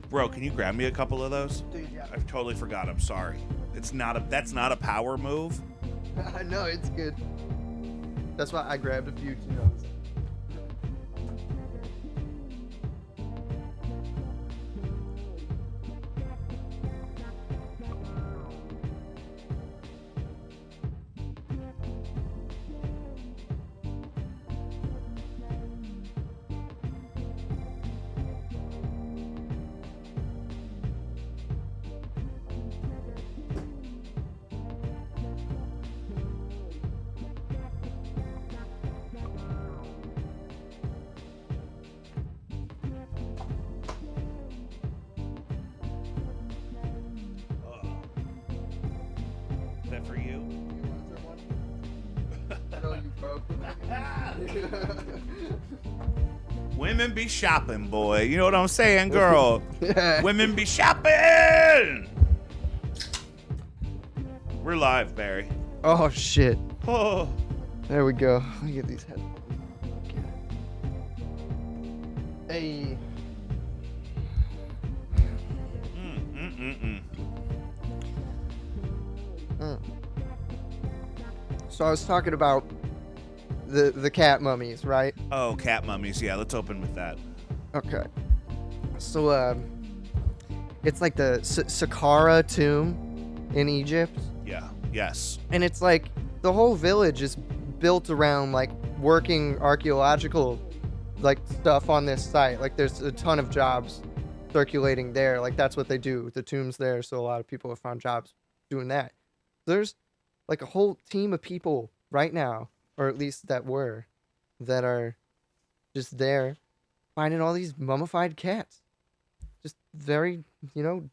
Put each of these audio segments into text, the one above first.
Bro, can you grab me a couple of those? Dude, yeah. I totally forgot. I'm sorry. That's not a power move. I know, it's good. That's why I grabbed a few too. Is that for you? I know you broke. Women be shopping, boy. You know what I'm saying, girl? Yeah. Women be shopping. We're live, Barry. Oh shit. Oh. There we go. Let me get these headphones. Hey. So I was talking about the cat mummies, right? Oh, cat mummies. Yeah, let's open with that. Okay. So it's like the Saqqara tomb in Egypt, Yeah. Yes. and it's like the whole village is built around like working archaeological like stuff on this site. Like there's a ton of jobs circulating there. Like that's what they do. The tomb's there, so a lot of people have found jobs doing that. There's like a whole team of people right now, or at least that are just there finding all these mummified cats. Just very,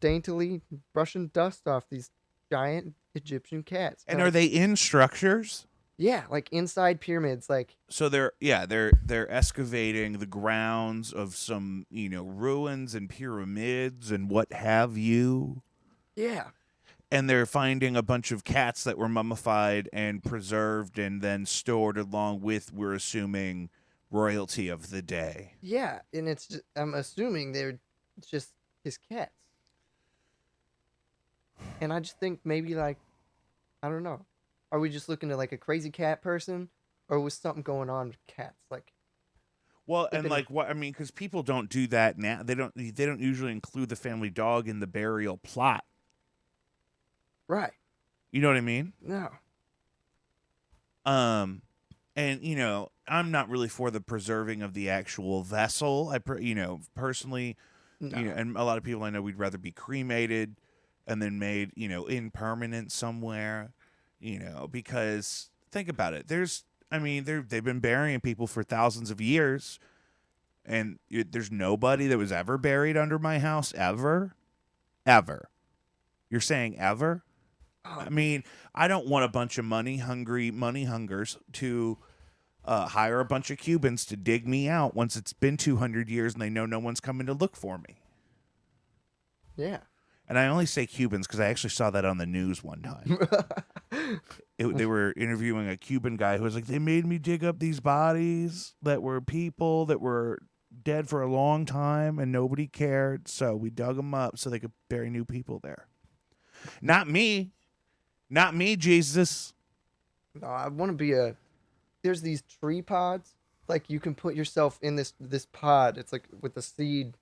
daintily brushing dust off these giant Egyptian cats. And are they in structures? Yeah, like inside pyramids, like So they're excavating the grounds of some, ruins and pyramids and what have you. yeah. And they're finding a bunch of cats that were mummified and preserved and then stored along with, we're assuming, royalty of the day. Yeah, and it's just, I'm assuming they're just his cats. And I just think maybe like I don't know. Are we just looking at like a crazy cat person, or was something going on with cats? Like, Well, they've and been- like what I mean, because people don't do that now. They don't usually include the family dog in the burial plot. right? You know what I mean? No. And I'm not really for the preserving of the actual vessel. Personally, No. and a lot of people I know we'd rather be cremated and then made, impermanent somewhere, because think about it. They've been burying people for thousands of years, and there's nobody that was ever buried under my house ever. You're saying ever? Oh, I mean, I don't want a bunch of money hungers to hire a bunch of Cubans to dig me out once it's been 200 years and they know no one's coming to look for me. yeah. And I only say Cubans because I actually saw that on the news one time. They were interviewing a Cuban guy who was like, they made me dig up these bodies that were people that were dead for a long time and nobody cared. So we dug them up so they could bury new people there. Not me, Jesus. No, I want to be there's these tree pods. Like you can put yourself in this pod. It's like with a seed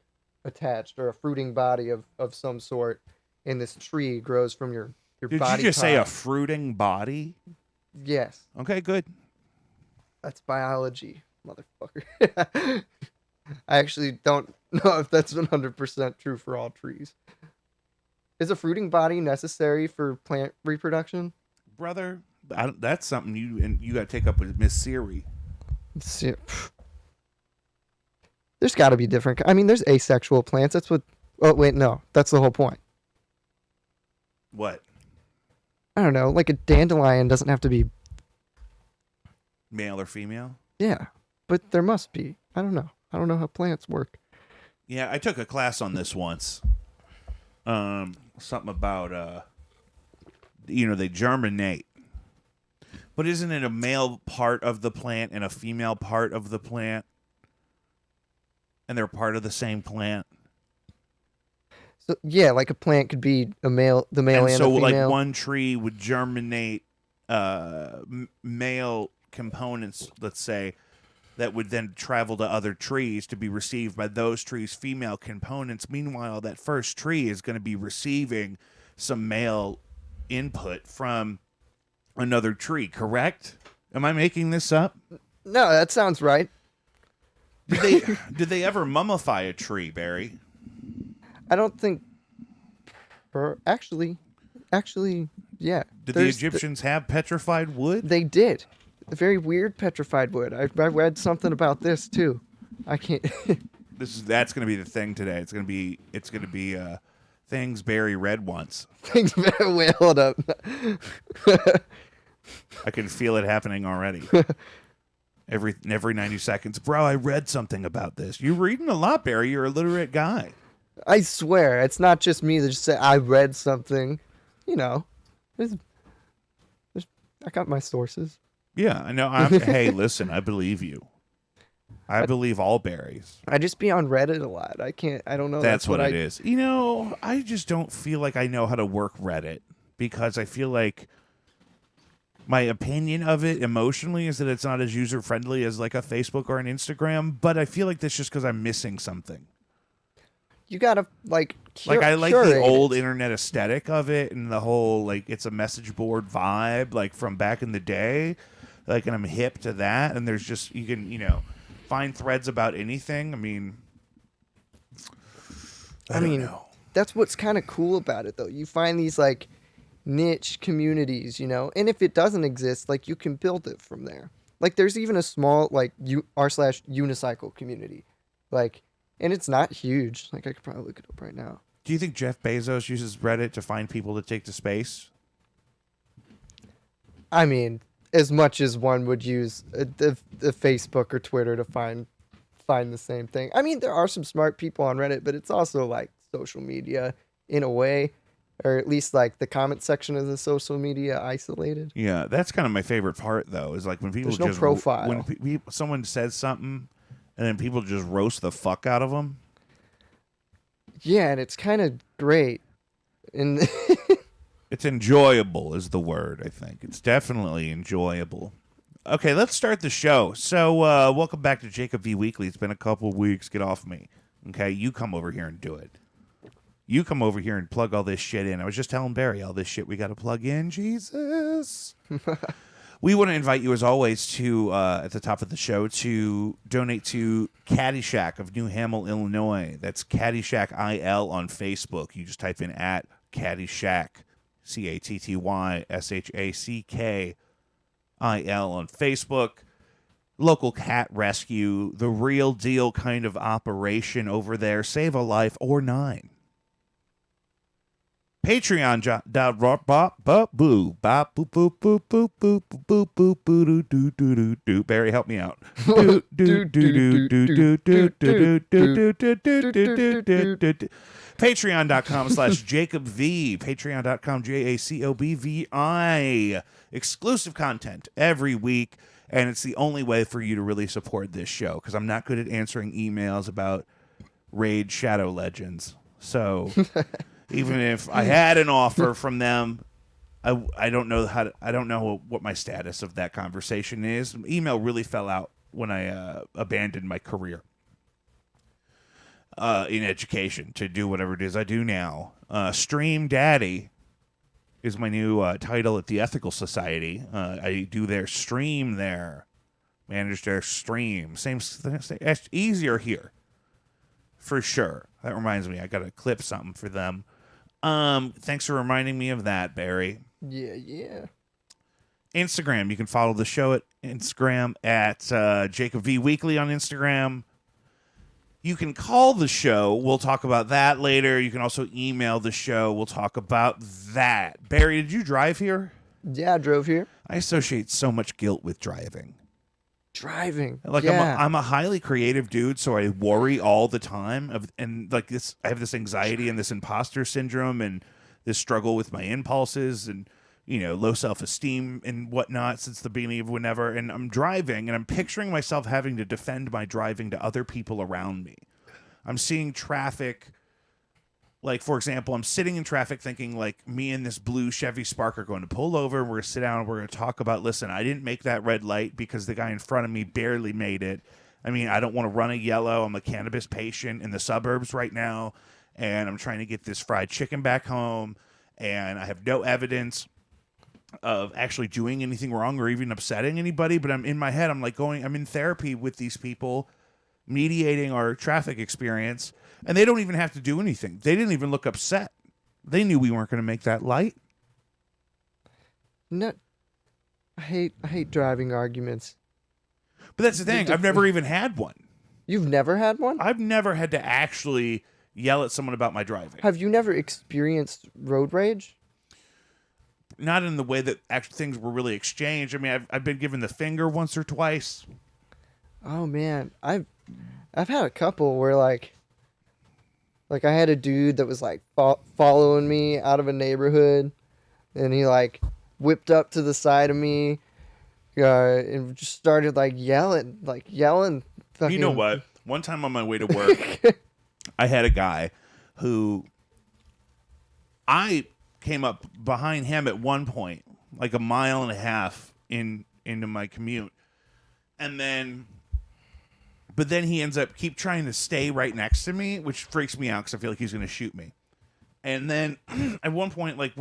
attached or a fruiting body of some sort, and this tree grows from your Did body. you just say a pod. fruiting body? Yes, Okay, good. that's biology, motherfucker. I actually don't know if that's 100% true for all trees. Is a fruiting body necessary for plant reproduction? Brother, that's something you got to take up with Miss Siri. There's got to be different. I mean, there's asexual plants. That's what. Oh wait, no, that's the whole point. What? I don't know. Like a dandelion doesn't have to be. Male or female? Yeah, but there must be. I don't know. I don't know how plants work. Yeah, I took a class on this once. Something about they germinate. But isn't it a male part of the plant and a female part of the plant? And they're part of the same plant? So yeah, like a plant could be the male And and so a like female. one tree would germinate male components, let's say, that would then travel to other trees to be received by those trees' female components. Meanwhile, that first tree is going to be receiving some male input from another tree, correct? Am I making this up? No, that sounds right. Did they ever mummify a tree, Barry? I don't think. Actually, yeah. Did the Egyptians have petrified wood? They did. A very weird petrified wood. I read something about this too. I can't. That's going to be the thing today. It's going to be things Barry read once. Things very well. Hold up. I can feel it happening already. Every 90 seconds, bro. I read something about this. You're reading a lot, Barry. You're a literate guy. I swear, it's not just me that just say I read something. You know, I got my sources. Yeah, I know. Hey, listen, I believe you. I believe all berries. I just be on Reddit a lot. I don't know. That's what it is. You know, I just don't feel like I know how to work Reddit because I feel like my opinion of it emotionally is that it's not as user friendly as like a Facebook or an Instagram. But I feel like that's just because I'm missing something. You gotta like. I like curate the old it. internet aesthetic of it and the whole like it's a message board vibe like from back in the day. Like, and I'm hip to that. And there's just you can find threads about anything. I mean, I don't know. That's what's kind of cool about it, though. You find these like niche communities, and if it doesn't exist, like you can build it from there. Like, there's even a small like r/unicycle community, like, and it's not huge. Like, I could probably look it up right now. Do you think Jeff Bezos uses Reddit to find people to take to space? I mean, as much as one would use the Facebook or Twitter to find the same thing. I mean, there are some smart people on Reddit, but it's also like social media in a way, or at least like the comment section of the social media isolated. Yeah, that's kind of my favorite part, though, is like when people There's no just profile. when someone says something, and then people just roast the fuck out of them. Yeah, and it's kind of great, and It's enjoyable is the word, I think. It's definitely enjoyable. Okay, let's start the show. So, welcome back to Jacob V Weekly. It's been a couple of weeks. Get off me. Okay, you come over here and do it. You come over here and plug all this shit in. I was just telling Barry all this shit we got to plug in. Jesus. We want to invite you, as always, to, at the top of the show, to donate to Caddyshack of New Hamel, Illinois. That's Caddyshack IL on Facebook. You just type in at Caddyshack, CATTYSHACKIL on Facebook. Local cat rescue, the real deal kind of operation over there. Save a life or 9. Patreon. Barry, help me out. Patreon.com/JacobV. Patreon.com JACOBVI. Exclusive content every week, and it's the only way for you to really support this show because I'm not good at answering emails about Raid Shadow Legends. So even if I had an offer from them, I don't know I don't know what my status of that conversation is. Email really fell out when I abandoned my career in education to do whatever it is I do now. Stream Daddy is my new title at the Ethical Society. I do their stream there, manage their stream. Same easier here, for sure. That reminds me, I got to clip something for them. Thanks for reminding me of that, Barry. Yeah. Instagram, you can follow the show at Instagram at Jacob V Weekly on Instagram. You can call the show. We'll talk about that later. You can also email the show. We'll talk about that. Barry, did you drive here? Yeah, I drove here. I associate so much guilt with driving. Like, yeah. I'm a highly creative dude, so I worry all the time. And like this, I have this anxiety and this imposter syndrome and this struggle with my impulses and, low self-esteem and whatnot since the beginning of whenever. And I'm driving and I'm picturing myself having to defend my driving to other people around me. I'm seeing traffic Like, for example, I'm sitting in traffic thinking, like, me and this blue Chevy Spark are going to pull over. We're going to sit down and we're going to talk about, listen, I didn't make that red light because the guy in front of me barely made it. I mean, I don't want to run a yellow. I'm a cannabis patient in the suburbs right now, and I'm trying to get this fried chicken back home, and I have no evidence of actually doing anything wrong or even upsetting anybody. But I'm in my head, I'm in therapy with these people, mediating our traffic experience. And they don't even have to do anything. They didn't even look upset. They knew we weren't going to make that light. No, I hate driving arguments. But that's the thing. I've never even had one. You've never had one? I've never had to actually yell at someone about my driving. Have you never experienced road rage? Not in the way that actually things were really exchanged. I mean, I've been given the finger once or twice. Oh man, I've had a couple where like I had a dude that was like following me out of a neighborhood, and he like whipped up to the side of me, and just started like yelling. Fucking... You know what? One time on my way to work, I had a guy who I came up behind him at one point, like a mile and a half into my commute, but then he ends up keep trying to stay right next to me, which freaks me out because I feel like he's going to shoot me. And then at one point, like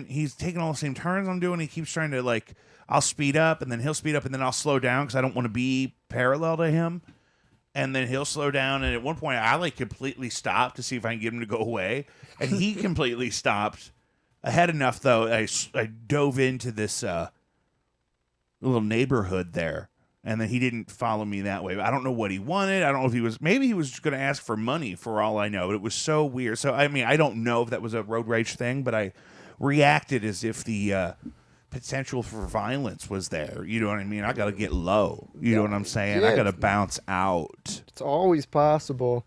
he's taking all the same turns I'm doing. He keeps trying to like, I'll speed up and then he'll speed up and then I'll slow down because I don't want to be parallel to him. And then he'll slow down. And at one point, I like completely stopped to see if I can get him to go away. And he completely stopped. I had enough though. I dove into this little neighborhood there. And then he didn't follow me that way. I don't know what he wanted. I don't know if maybe he was going to ask for money for all I know. But it was so weird. So, I mean, I don't know if that was a road rage thing, but I reacted as if the potential for violence was there. You know what I mean? I got to get low. You know what I'm saying? Yeah, I got to bounce out. It's always possible.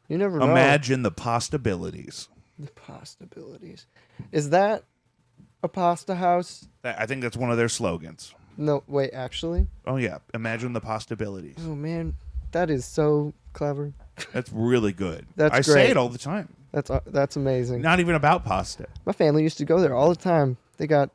You never know. Imagine the possibilities. The possibilities. Is that a pasta house? I think that's one of their slogans. No, wait, actually? Oh, yeah. Imagine the possibilities. Oh, man. That is so clever. That's really good. That's I great. say it all the time. That's amazing. Not even about pasta. My family used to go there all the time.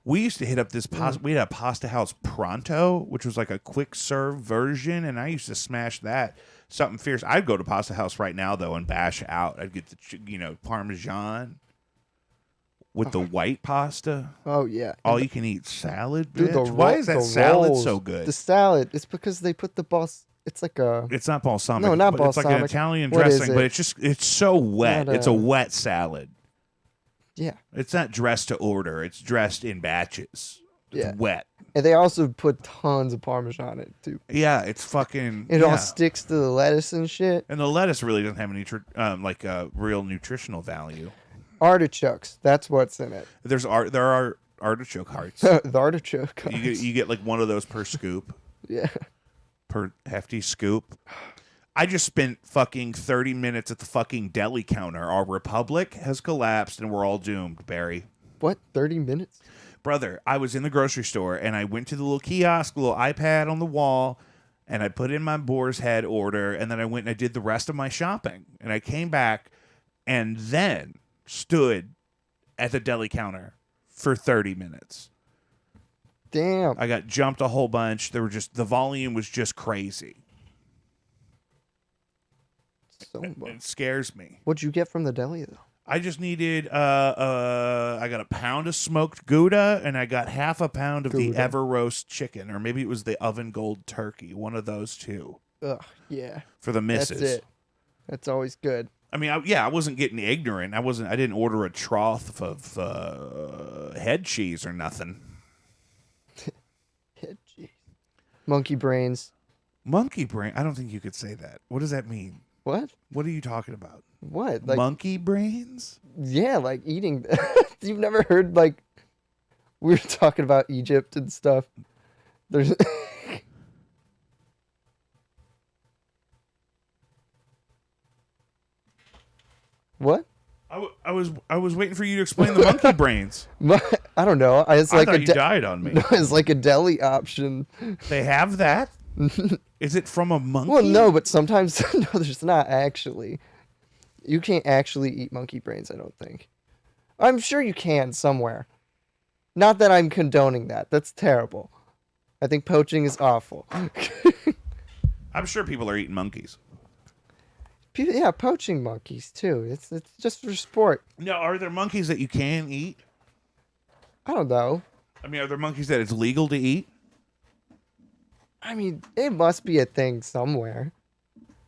We used to hit up this pasta. We had a pasta house Pronto, which was like a quick serve version, and I used to smash that. Something fierce. I'd go to Pasta House right now though and bash out. I'd get the Parmesan with the white pasta. Oh yeah. All you can eat salad. Dude, Bitch. Why is that salad rolls, so good? The salad. It's because they put the It's like a. It's not balsamic. No, not but balsamic. It's like an Italian What is dressing, it? but it's so wet. Not It's a wet salad. Yeah. It's not dressed to order. It's dressed in batches. It's wet. And they also put tons of Parmesan in it too. Yeah, it's fucking. It all sticks to the lettuce and shit. And the lettuce really doesn't have any real nutritional value. Artichokes. That's what's in it. There are artichoke hearts. The artichoke. You get like one of those per scoop. Yeah. Per hefty scoop. I just spent fucking 30 minutes at the fucking deli counter. Our republic has collapsed and we're all doomed, Barry. What? 30 minutes? Brother, I was in the grocery store and I went to the little kiosk, little iPad on the wall, and I put in my Boar's Head order, and then I went and I did the rest of my shopping. And I came back and then stood at the deli counter for 30 minutes. Damn. I got jumped a whole bunch. The volume was just crazy. So It scares me. What'd you get from the deli though? I just needed I got a pound of smoked Gouda and I got half a pound of the Ever Roast chicken, or maybe it was the Oven Gold turkey, one of those two. Ugh, yeah. For the missus. That's it. That's always good. I mean, I wasn't getting ignorant. I didn't order a trough of head cheese or nothing. Head cheese. Monkey brains. Monkey brain? I don't think you could say that. What does that mean? What? What are you talking about? What? Like, monkey brains? Yeah, like eating. You've never heard, like, we were talking about Egypt and stuff. There's. What? I was waiting for you to explain the monkey brains. I don't know. I thought you died on me. No, it's like a deli option. They have that? Is it from a monkey? Well, no, but sometimes no, there's not actually. You can't actually eat monkey brains, I don't think. I'm sure you can somewhere. Not that I'm condoning that. That's terrible. I think poaching is awful. I'm sure people are eating monkeys. Yeah, poaching monkeys too. It's just for sport. Now, are there monkeys that you can eat? I don't know. I mean, are there monkeys that it's legal to eat? I mean, it must be a thing somewhere.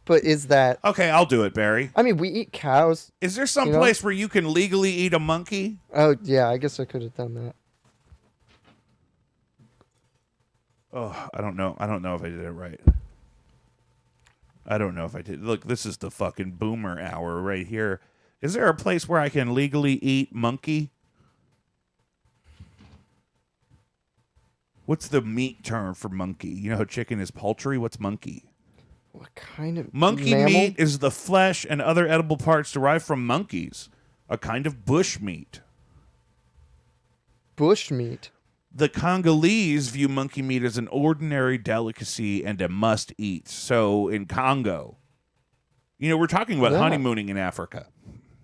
But is that... Okay, I'll do it, Barry. I mean, we eat cows. Is there some You know? place where you can legally eat a monkey? Oh, yeah, I guess I could have done that. Oh, I don't know. I don't know if I did it right. I don't know if I did. Look, this is the fucking boomer hour right here. Is there a place where I can legally eat monkey? What's the meat term for monkey? You know how chicken is poultry? What's monkey? What kind of Monkey mammal? meat is the flesh and other edible parts derived from monkeys, a kind of bush meat. Bush meat. The Congolese view monkey meat as an ordinary delicacy and a must-eat. So in Congo, you know, we're talking about Yeah. honeymooning in Africa.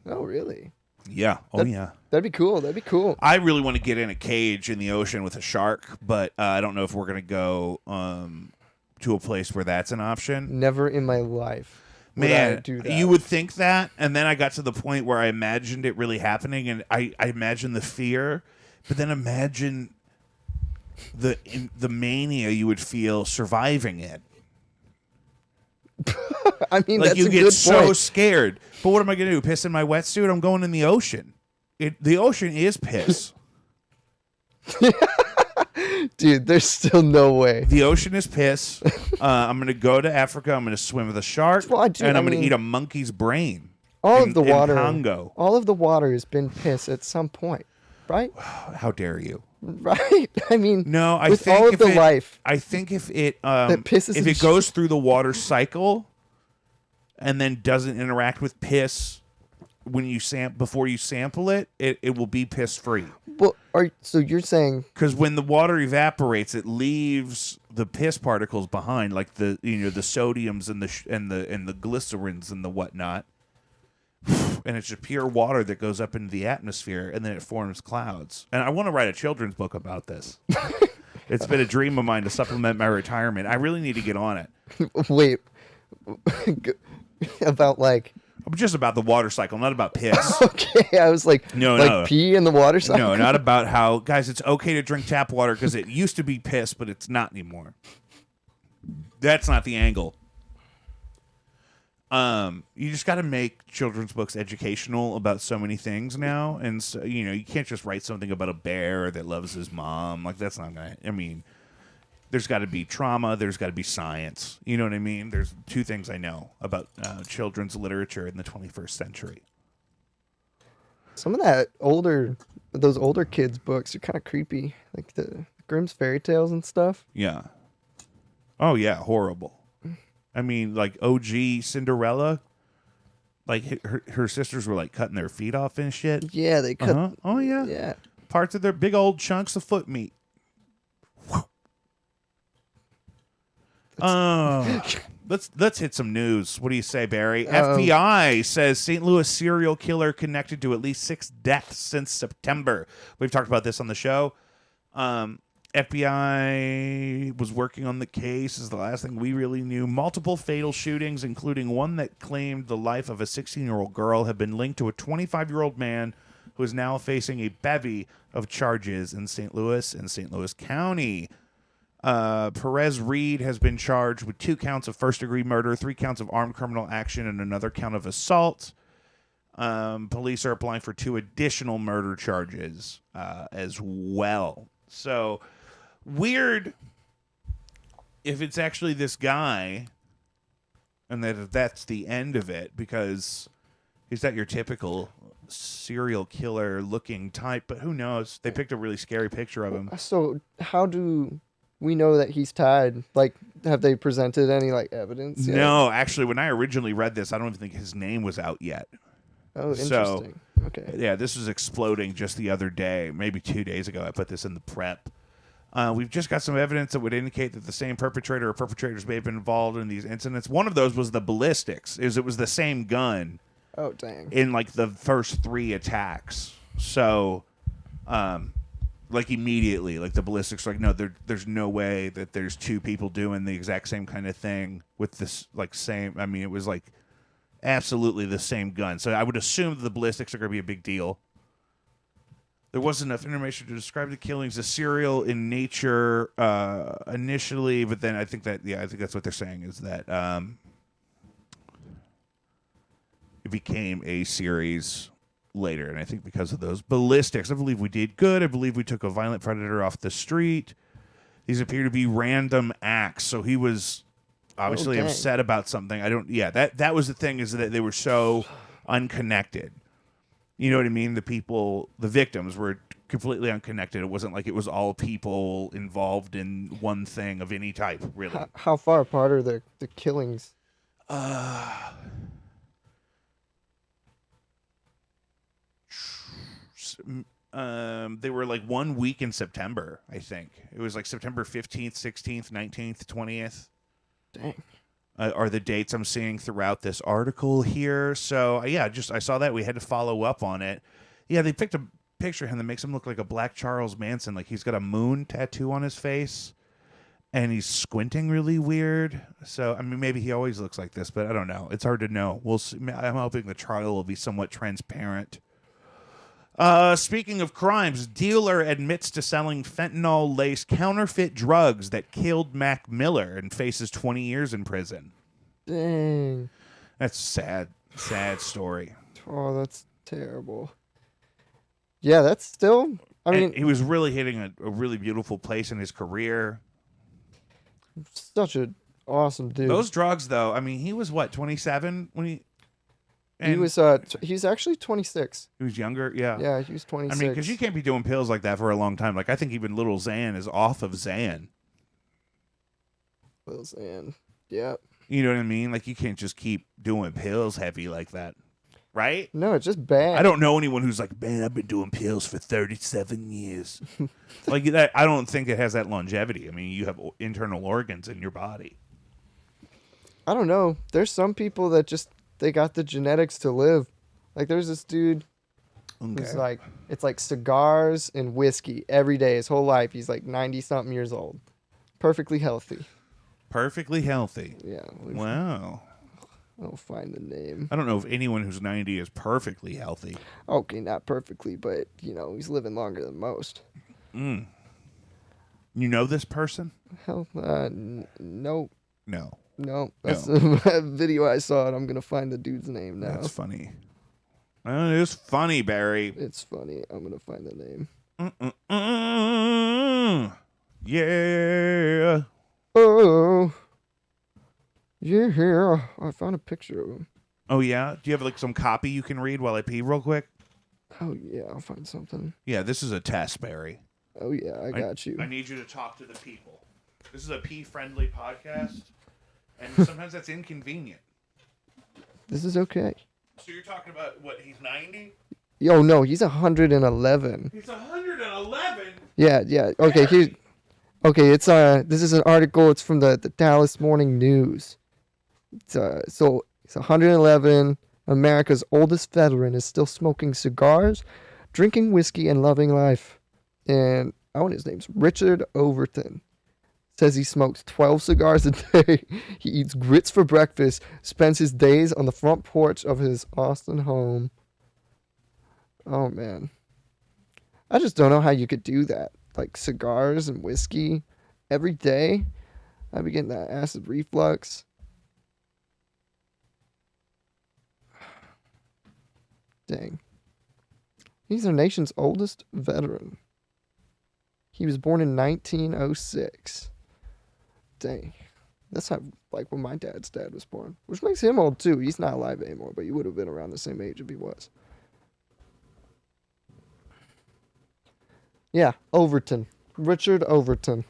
Oh, really? Yeah. Oh, That- yeah. That'd be cool. That'd be cool. I really want to get in a cage in the ocean with a shark, but I don't know if we're going to go to a place where that's an option. Never in my life would I Man, do that. you would think that, and then I got to the point where I imagined it really happening, and I imagined the fear, but then imagine the mania you would feel surviving it. I mean, Like that's you a get good so point. scared. But what am I going to do? Piss in my wetsuit? I'm going in the ocean. The ocean is piss. Dude, there's still no way. The ocean is piss. I'm going to go to Africa. I'm going to swim with a shark, Well, dude, and I'm I going to mean, eat a monkey's brain. All in- of the in water, Congo. all of the water has been piss at some point, right? How dare you? Right? I mean, No, I with think all of if the it, life I think if it pisses if and it goes through the water cycle and then doesn't interact with piss when you before you sample it, it will be piss free. well, so you're saying Because when the water evaporates, it leaves the piss particles behind, like the the sodiums and the glycerins and the whatnot, and it's just pure water that goes up into the atmosphere, and then it forms clouds. And I want to write a children's book about this. It's been a dream of mine to supplement my retirement. I really need to get on it. wait about like Just about the water cycle, not about piss. okay, I was like No. pee in the water cycle. No, not about how, guys, it's okay to drink tap water because it used to be piss, but it's not anymore. That's not the angle. You just got to make children's books educational about so many things now, and so you can't just write something about a bear that loves his mom. Like that's not gonna. I mean, there's got to be trauma. There's got to be science. You know what I mean? There's two things I know about children's literature in the 21st century. Some of those older kids' books are kind of creepy, like the Grimm's fairy tales and stuff. Yeah. Oh yeah, horrible. I mean, like OG Cinderella, like her sisters were like cutting their feet off and shit. Yeah, they cut. Uh-huh. Oh yeah. Yeah. Parts of their big old chunks of foot meat. Let's hit some news. What do you say, Barry? FBI says St. Louis serial killer connected to at least 6 deaths since September. We've talked about this on the show. FBI was working on the case is the last thing we really knew. Multiple fatal shootings, including one that claimed the life of a 16-year-old girl, have been linked to a 25-year-old man who is now facing a bevy of charges in St. Louis and St. Louis County. Perez Reed has been charged with 2 counts of first-degree murder, 3 counts of armed criminal action, and another count of assault. Police are applying for 2 additional murder charges as well. So, weird if it's actually this guy and that's the end of it, because he's not your typical serial killer looking type, but who knows? They picked a really scary picture of him. So how do we know that he's tied? Like, have they presented any like evidence yet? No, actually, when I originally read this, I don't even think his name was out yet. Oh, So- interesting. Okay. Yeah, this was exploding just the other day, maybe 2 days ago. I put this in the prep. We've just got some evidence that would indicate that the same perpetrator or perpetrators may have been involved in these incidents. One of those was the ballistics. It was the same gun Oh, dang. in like the first 3 attacks. So, like immediately, like the ballistics, like no, there's no way that there's 2 people doing the exact same kind of thing with this like same. I mean, it was like absolutely the same gun. So I would assume that the ballistics are going to be a big deal. There wasn't enough information to describe the killings as serial in nature initially, but then I think that's what they're saying is that it became a series later, and I think because of those ballistics, I believe we did good. I believe we took a violent predator off the street. These appear to be random acts, so he was obviously upset about something. That was the thing, is that they were so unconnected. You know what I mean? The victims were completely unconnected. It wasn't like it was all people involved in one thing of any type, really. How far apart are the killings? They were like 1 week in September, I think. It was like September 15th, 16th, 19th, 20th. Dang. Are the dates I'm seeing throughout this article here. So, I saw that. We had to follow up on it. Yeah, they picked a picture of him that makes him look like a black Charles Manson. Like he's got a moon tattoo on his face, and he's squinting really weird. So, I mean, maybe he always looks like this, but I don't know. It's hard to know. We'll see. I'm hoping the trial will be somewhat transparent. Speaking of crimes, dealer admits to selling fentanyl-laced counterfeit drugs that killed Mac Miller and faces 20 years in prison. Dang. That's a sad story. Oh, that's terrible. Yeah, that's still... I mean... he was really hitting a really beautiful place in his career. Such an awesome dude. Those drugs, though, I mean, he was, 27 when he... He was he's actually 26. He was younger, yeah. Yeah, he was 26. I mean, because you can't be doing pills like that for a long time. Like, I think even little Xan is off of Xan. Little Xan, yeah. You know what I mean? Like, you can't just keep doing pills heavy like that, right? No, it's just bad. I don't know anyone who's like, man, I've been doing pills for 37 years. Like that, I don't think it has that longevity. I mean, you have internal organs in your body. I don't know. There's some people that just... They got the genetics to live. Like there's this dude who's like, it's like cigars and whiskey every day his whole life. He's like 90 something years old. Perfectly healthy. Perfectly healthy. Yeah. Wow. I'll find the name. I don't know if anyone who's 90 is perfectly healthy. Okay, not perfectly, but he's living longer than most. You know this person? Hell, nope. No. No, that's a video I saw, and I'm gonna find the dude's name now. That's funny. It's funny, Barry. It's funny. I'm gonna find the name. Yeah. Oh. Yeah. I found a picture of him. Oh yeah. Do you have like some copy you can read while I pee real quick? Oh yeah, I'll find something. Yeah, this is a test, Barry. Oh yeah, I got you. I need you to talk to the people. This is a pee-friendly podcast. And sometimes that's inconvenient. This is okay. So you're talking about, he's 90? Yo, no, he's 111. He's 111? Yeah. Okay, it's this is an article. It's from the Dallas Morning News. So he's 111. America's oldest veteran is still smoking cigars, drinking whiskey, and loving life. And his name's Richard Overton. Says he smokes 12 cigars a day. He eats grits for breakfast, spends his days on the front porch of his Austin home. Oh, man. I just don't know how you could do that. Like cigars and whiskey every day. I'd be getting that acid reflux. Dang. He's our nation's oldest veteran. He was born in 1906. Dang. That's how, like, when my dad's dad was born. Which makes him old, too. He's not alive anymore, but he would have been around the same age if he was. Yeah, Overton. Richard Overton.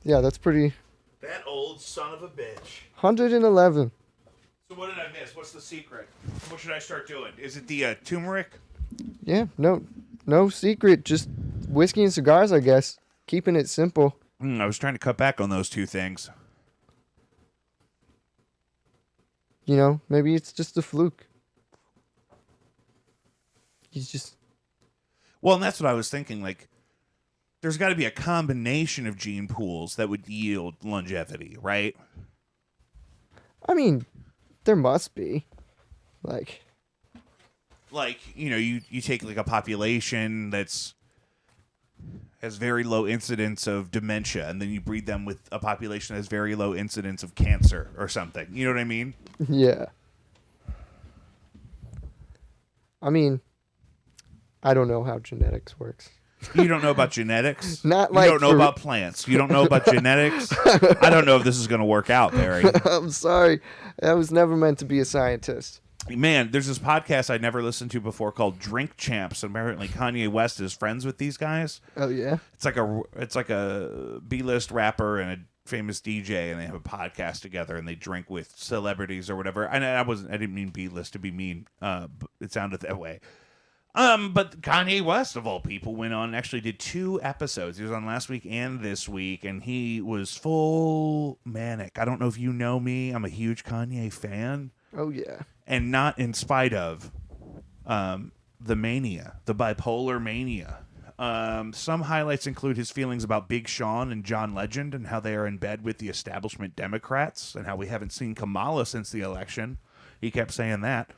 Yeah, that's pretty... That old son of a bitch. 111. So what did I miss? What's the secret? What should I start doing? Is it the turmeric? Yeah, no secret. Just whiskey and cigars, I guess. Keeping it simple. I was trying to cut back on those two things. Maybe it's just a fluke. He's just. Well, and that's what I was thinking. Like, there's got to be a combination of gene pools that would yield longevity, right? I mean, there must be. Like, you take like a population that's has very low incidence of dementia, and then you breed them with a population that has very low incidence of cancer or something. You know what I mean? yeah. I mean, I don't know how genetics works. You don't know about genetics? Not you like don't know about plants. You don't know about genetics? I don't know if this is going to work out, Barry. I'm sorry. I was never meant to be a scientist. Man, there's this podcast I never listened to before called Drink Champs. Apparently, Kanye West is friends with these guys. Oh yeah. It's like a B-list rapper and a famous DJ, and they have a podcast together, and they drink with celebrities or whatever. And I didn't mean B-list to be mean. But it sounded that way. But Kanye West, of all people, went on and actually did 2 episodes. He was on last week and this week, and he was full manic. I don't know if you know me. I'm a huge Kanye fan. Oh yeah. And not in spite of the mania, the bipolar mania. Some highlights include his feelings about Big Sean and John Legend and how they are in bed with the establishment Democrats and how we haven't seen Kamala since the election. He kept saying that.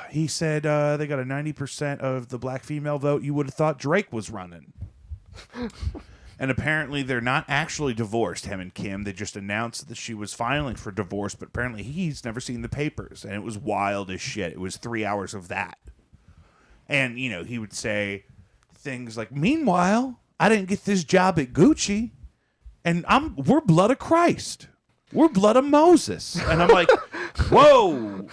He said they got a 90% of the black female vote. You would have thought Drake was running. And apparently they're not actually divorced, him and Kim. They just announced that she was filing for divorce, but apparently he's never seen the papers, and it was wild as shit. It was 3 hours of that. And, he would say things like, meanwhile, I didn't get this job at Gucci, and we're blood of Christ. We're blood of Moses. And I'm like, whoa.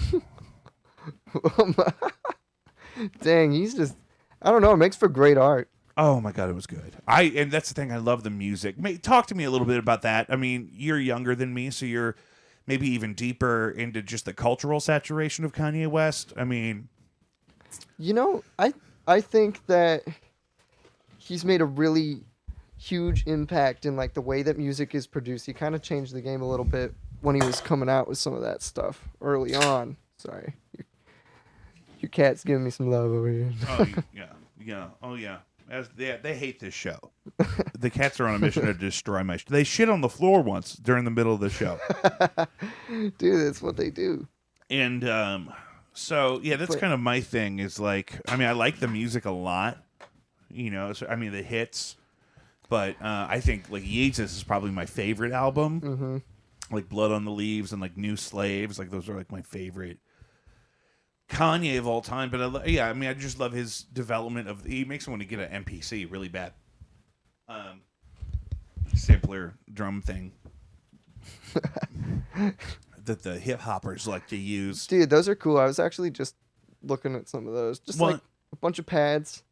Dang, he's just, I don't know, it makes for great art. Oh my God, it was good. And that's the thing, I love the music. Talk to me a little bit about that. I mean, you're younger than me, so you're maybe even deeper into just the cultural saturation of Kanye West. I mean, I think that he's made a really huge impact in like the way that music is produced. He kind of changed the game a little bit when he was coming out with some of that stuff early on. Sorry. Your cat's giving me some love over here. Oh, yeah. Oh, yeah. They hate this show. The cats are on a mission to destroy my show. They shit on the floor once during the middle of the show. Dude, that's what they do. And so, yeah, that's kind of my thing is like, I mean, I like the music a lot, the hits. But I think like Yeezus is probably my favorite album. Mm-hmm. Like Blood on the Leaves and like New Slaves. Like those are like my favorite Kanye of all time. But I just love his development he makes me want to get an MPC really bad. Sampler drum thing that the hip hoppers like to use. Dude, those are cool. I was actually just looking at some of those. Just like a bunch of pads.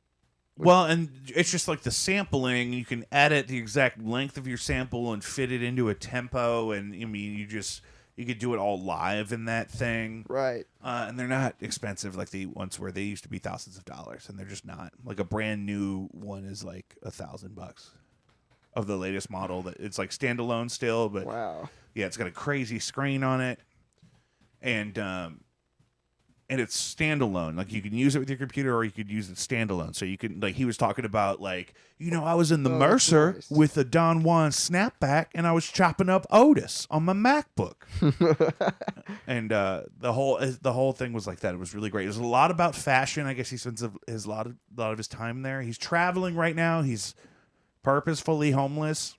Well, and it's just like the sampling. You can edit the exact length of your sample and fit it into a tempo. And I mean, you could do it all live in that thing. Right. And they're not expensive like the ones where they used to be thousands of dollars, and they're just not. Like a brand new one is like $1,000 of the latest model. That it's like standalone still, but wow. Yeah, it's got a crazy screen on it, and it's standalone. Like you can use it with your computer, or you could use it standalone. So you can he was talking about I was in the Mercer with a Don Juan snapback, and I was chopping up Otis on my MacBook. And the whole thing was like that. It was really great. It was a lot about fashion. I guess he spends a lot of his time there. He's traveling right now. He's purposefully homeless.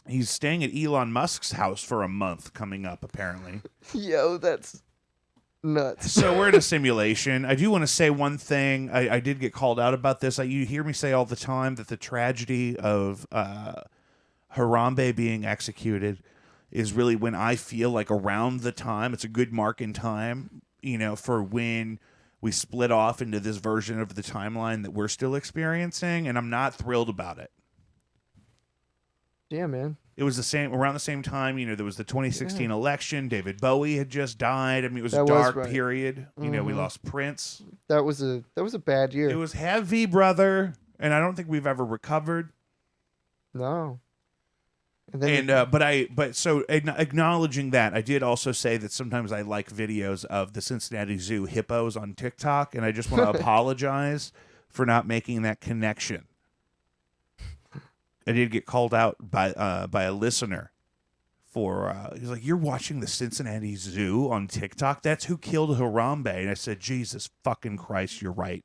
He's staying at Elon Musk's house for a month coming up, apparently. Yo, that's nuts. So we're in a simulation. I do want to say one thing. I did get called out about this. You hear me say all the time that the tragedy of Harambe being executed is really when I feel like around the time, it's a good mark in time, for when we split off into this version of the timeline that we're still experiencing, and I'm not thrilled about it. Yeah, man. It was around the same time, there was the 2016 election. David Bowie had just died. I mean, it was a dark period. We lost Prince. That was a bad year. It was heavy, brother, and I don't think we've ever recovered. No. And then Acknowledging that, I did also say that sometimes I like videos of the Cincinnati Zoo hippos on TikTok, and I just want to apologize for not making that connection. I did get called out by a listener for he's like, "You're watching the Cincinnati Zoo on TikTok? That's who killed Harambe." And I said, "Jesus fucking Christ, you're right.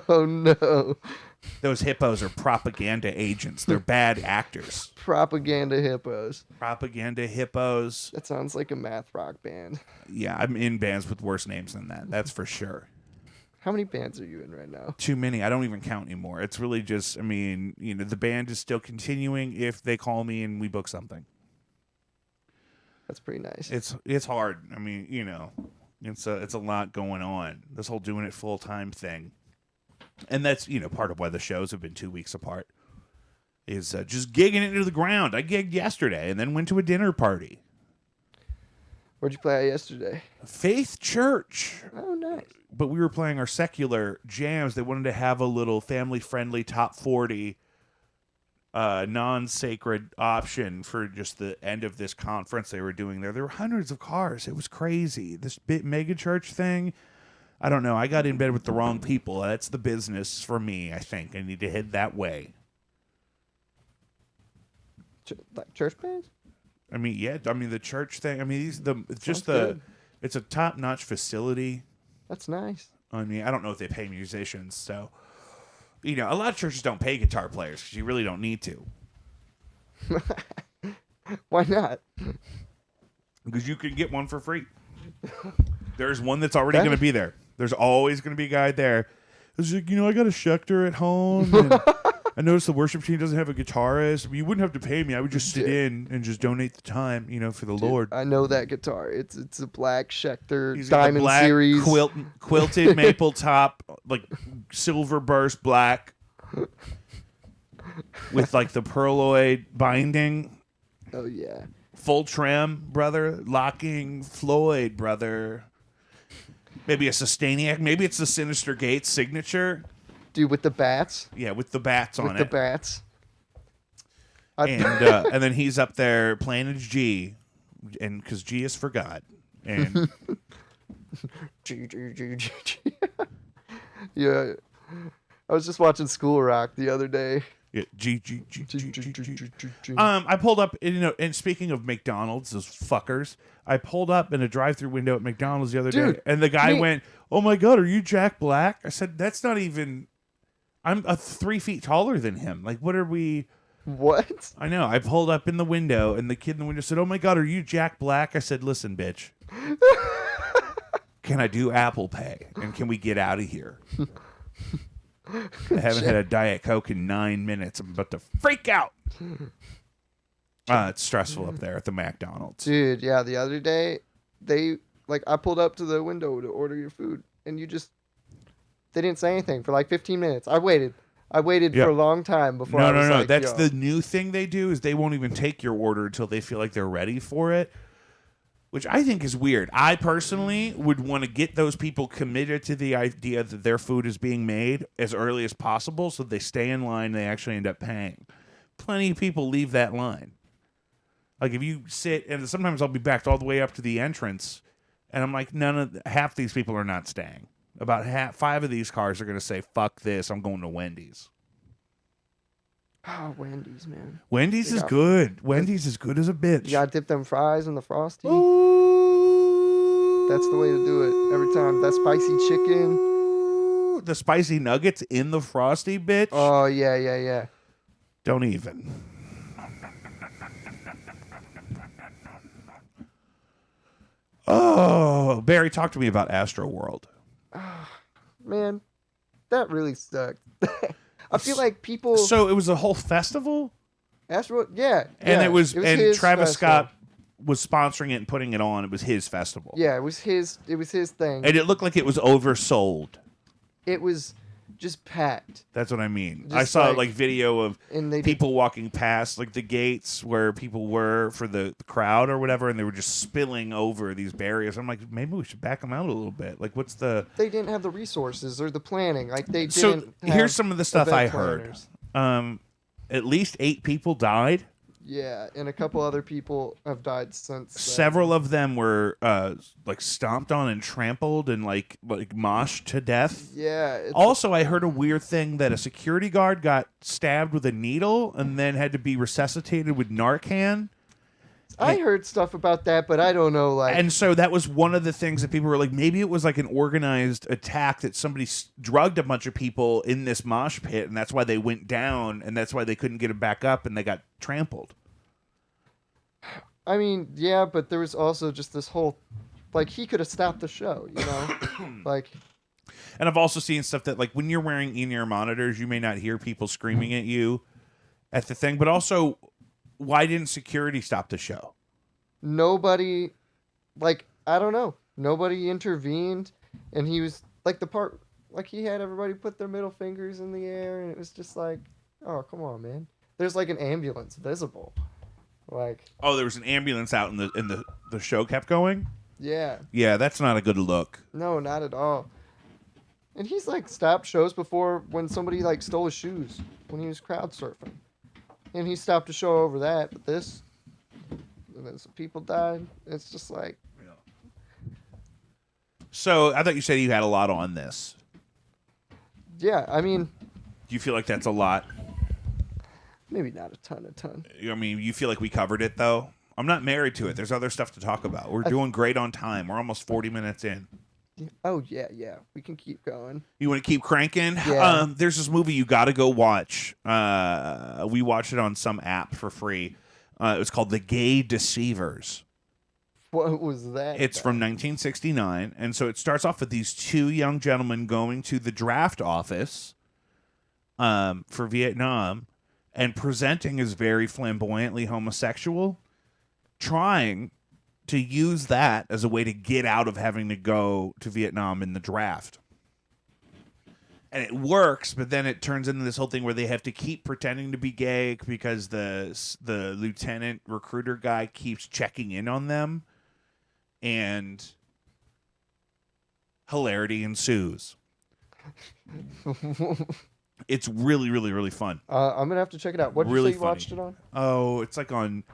oh no, Those hippos are propaganda agents. They're bad actors. propaganda hippos. Propaganda hippos." That sounds like a math rock band. Yeah, I'm in bands with worse names than that. That's for sure. How many bands are you in right now? Too many. I don't even count anymore. It's really just, I mean, the band is still continuing if they call me and we book something. That's pretty nice. It's hard. I mean, it's a lot going on. This whole doing it full time thing, and that's part of why the shows have been 2 weeks apart. Is just gigging it to the ground. I gigged yesterday and then went to a dinner party. Where'd you play yesterday? Faith Church. Oh, nice. But we were playing our secular jams. They wanted to have a little family-friendly top 40 non-sacred option for just the end of this conference they were doing there. There were hundreds of cars. It was crazy. This big mega church thing, I don't know. I got in bed with the wrong people. That's the business for me, I think. I need to head that way. Like church bands? I mean, yeah. I mean, the church thing. I mean, Good. it's a top-notch facility. That's nice. I mean, I don't know if they pay musicians, so a lot of churches don't pay guitar players because you really don't need to. Why not? Because you can get one for free. There's one that's already going to be there. There's always going to be a guy there. It's like, I got a Schecter at home. And I noticed the worship team doesn't have a guitarist. You wouldn't have to pay me. I would just sit in and just donate the time, for the Lord. I know that guitar. It's a black Schecter He's got Diamond the black Series. quilted maple top, like silver burst black, with like the pearloid binding. Oh yeah. Full trim, brother. Locking Floyd, brother. Maybe a Sustainiac. Maybe it's the Sinister Gates signature. Dude, with the bats. Yeah, with the bats on With it. the bats. And then he's up there playing his G, and because G is for God. And G. Yeah. I was just watching School Rock the other day. yeah, G. I pulled up, and speaking of McDonald's, those fuckers, I pulled up in a drive-through window at McDonald's the other day, and the guy went, "Oh my God, are you Jack Black?" I said, "That's not even. I'm 3 feet taller than him. Like, what are we?" What? I know. I pulled up in the window, and the kid in the window said, "Oh my God, are you Jack Black?" I said, "Listen, bitch. Can I do Apple Pay? And can we get out of here? I haven't had a Diet Coke in 9 minutes. I'm about to freak out." It's stressful up there at the McDonald's. Dude, yeah, the other day, I pulled up to the window to order your food, and they didn't say anything for like 15 minutes. I waited for a long time before I was No. like, That's yo. the new thing they do is they won't even take your order until they feel like they're ready for it, which I think is weird. I personally would want to get those people committed to the idea that their food is being made as early as possible so they stay in line and they actually end up paying. Plenty of people leave that line. Like if you sit, and sometimes I'll be backed all the way up to the entrance, and I'm like, half these people are not staying. About 5 of these cars are going to say, "Fuck this, I'm going to Wendy's." Oh, Wendy's, man. Wendy's is good. Wendy's is good as a bitch. You gotta dip them fries in the Frosty. Ooh. That's the way to do it every time. That spicy chicken. The spicy nuggets in the Frosty, bitch. Oh, yeah. Don't even. Oh, Barry, talk to me about Astro World. Man, that really sucked. I feel like people. So it was a whole festival, Yeah. and it was and his Travis festival. Scott was sponsoring it and putting it on. It was his festival. Yeah, it was his thing. And it looked like it was oversold. It was just packed. That's what I mean. Just I saw like- video of And they people walking past like the gates where people were for the crowd or whatever, and they were just spilling over these barriers. I'm like, maybe we should back them out a little bit. Like, what's the? They didn't have the resources or the planning. Like they So didn't. here's some of the stuff event I heard. planners. At least 8 people died. Yeah, and a couple other people have died since then. Several of them were like stomped on and trampled and like moshed to death. Yeah. Also, I heard a weird thing that a security guard got stabbed with a needle and then had to be resuscitated with Narcan. I heard stuff about that, but I don't know. Like, And so that was one of the things that people were like, maybe it was like an organized attack that somebody drugged a bunch of people in this mosh pit, and that's why they went down, and that's why they couldn't get them back up, and they got trampled. I mean, yeah, but there was also just this whole, like, he could have stopped the show, you know, like. And I've also seen stuff that, like, when you're wearing in-ear monitors, you may not hear people screaming at you at the thing, but also, why didn't security stop the show? Nobody, like, I don't know. Nobody intervened, and he was, like, the part, like, he had everybody put their middle fingers in the air, and it was just like, oh, come on, man. There's, like, an ambulance visible. Like, oh, there was an ambulance out, and the show kept going? Yeah. Yeah, that's not a good look. No, not at all. And he's, like, stopped shows before when somebody, like, stole his shoes when he was crowd surfing. And he stopped a show over that, but this, and then some people died. It's just like. So I thought you said you had a lot on this. Yeah, I mean. Do you feel like that's a lot? Maybe not a ton. I mean, you feel like we covered it, though? I'm not married to it. There's other stuff to talk about. We're doing great on time. We're almost 40 minutes in. Oh, yeah. We can keep going. You want to keep cranking? Yeah. There's this movie you got to go watch. We watched it on some app for free. It was called The Gay Deceivers. What was that? It's from 1969. And so it starts off with these two young gentlemen going to the draft office for Vietnam and presenting as very flamboyantly homosexual, trying to use that as a way to get out of having to go to Vietnam in the draft. And it works, but then it turns into this whole thing where they have to keep pretending to be gay because the lieutenant recruiter guy keeps checking in on them, and hilarity ensues. It's really, really, really fun. I'm gonna have to check it out. What did Really you say you funny. watched it on? Oh, it's like on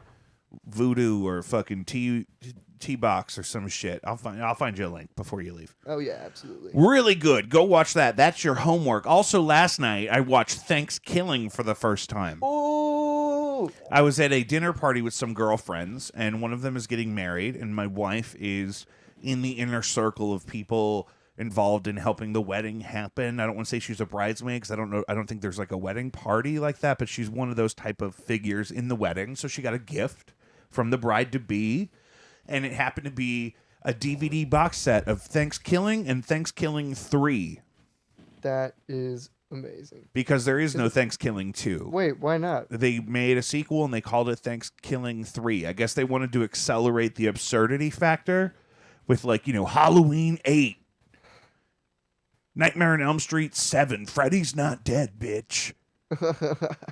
Vudu or fucking T-Box or some shit. I'll find you a link before you leave. Oh yeah, absolutely. Really good. Go watch that. That's your homework. Also, last night I watched Thanksgiving for the first time. Oh. I was at a dinner party with some girlfriends, and one of them is getting married, and my wife is in the inner circle of people involved in helping the wedding happen. I don't want to say she's a bridesmaid because I don't think there's like a wedding party like that, but she's one of those type of figures in the wedding. So she got a gift from the bride to be, and it happened to be a DVD box set of Thanksgiving and Thanksgiving 3. That is amazing. Because there is no Thanksgiving 2. Wait, why not? They made a sequel and they called it Thanksgiving 3. I guess they wanted to accelerate the absurdity factor with, like, Halloween 8. Nightmare on Elm Street 7. Freddy's not dead, bitch.